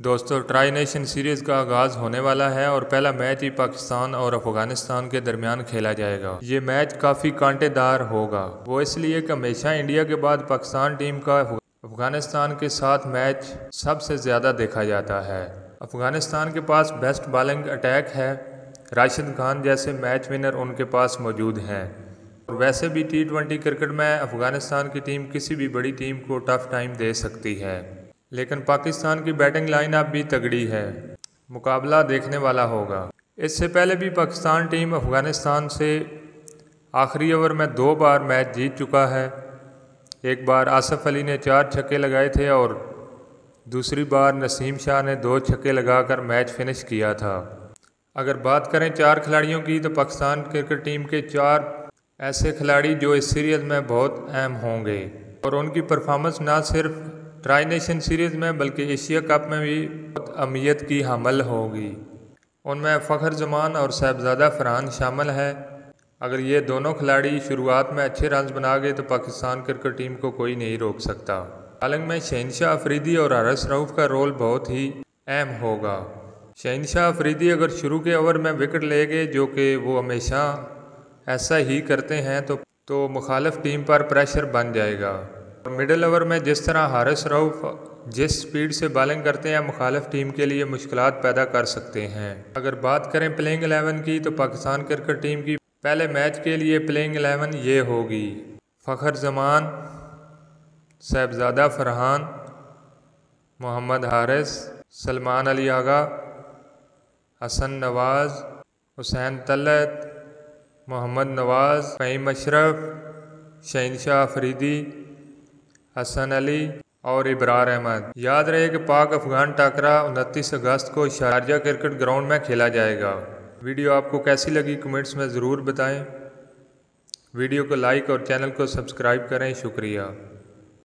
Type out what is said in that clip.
دوستو try nation series کا آغاز ہونے والا ہے اور پہلا میچ ہی پاکستان اور افغانستان کے درمیان کھیلا جائے گا۔ یہ میچ کافی کانٹے دار ہوگا، وہ اس لیے کہ ہمیشہ انڈیا کے بعد پاکستان ٹیم کا افغانستان کے ساتھ میچ سب سے زیادہ دیکھا جاتا ہے۔ افغانستان کے پاس بیسٹ بالنگ اٹیک ہے، راشد خان جیسے میچ ونر ان کے پاس موجود ہیں، اور ویسے بھی ٹی20 کرکٹ میں افغانستان کی ٹیم کسی بھی بڑی ٹیم کو ٹف ٹائم دے سکتی ہے۔ لیکن پاکستان کی بیٹنگ لائن اپ بھی تگڑی ہے، مقابلہ دیکھنے والا ہوگا۔ اس سے پہلے بھی پاکستان ٹیم افغانستان سے آخری اوور میں 2 بار میچ جیت چکا ہے۔ ایک بار آصف علی نے 4 چھکے لگائے تھے اور دوسری بار نسیم شاہ نے 2 چھکے لگا کر میچ فنش کیا تھا۔ اگر بات کریں 4 کھلاڑیوں کی تو پاکستان کرکٹ ٹیم کے 4 ایسے کھلاڑی جو اس سیریز میں بہت اہم ہوں گے اور ان کی پرفارمنس نہ صرف ٹرائی نیشن سیریز میں بلکہ ایشیا کپ میں بھی بہت اہمیت کی حامل ہوگی۔ ان میں فخر زمان اور صاحبزادہ فرحان شامل ہے۔ اگر یہ دونوں کھلاڑی شروعات میں اچھے رنز بنا گئے تو پاکستان کرکٹ ٹیم کو کوئی نہیں روک سکتا۔ بالنگ میں شہنشاہ افریدی اور حارث رؤف کا رول بہت ہی اہم ہوگا۔ شہنشاہ افریدی اگر شروع کے اوور میں وکٹ لے گئے، جو کہ وہ ہمیشہ ایسا ہی کرتے ہیں، تو مخالف ٹیم پر پریشر بن جائے گا۔ مڈل اوور میں جس طرح حارث رؤف جس سپیڈ سے بالنگ کرتے ہیں مخالف ٹیم کے لیے مشکلات پیدا کر سکتے ہیں۔ اگر بات کریں پلینگ 11 کی تو پاکستان کرکٹ ٹیم کی پہلے میچ کے لیے پلینگ 11 یہ ہوگی: فخر زمان، صاحبزادہ فرحان، محمد حارث، سلمان علی آغا، حسن نواز، حسین طلعت، محمد نواز، فہیم اشرف، شہنشاہ افریدی، حسن علی اور ابرار احمد۔ یاد رہے کہ پاک افغان ٹاکرا 29 اگست کو شارجہ کرکٹ گراؤنڈ میں کھیلا جائے گا۔ ویڈیو آپ کو کیسی لگی کمنٹس میں ضرور بتائیں۔ ویڈیو کو لائک اور چینل کو سبسکرائب کریں۔ شکریہ۔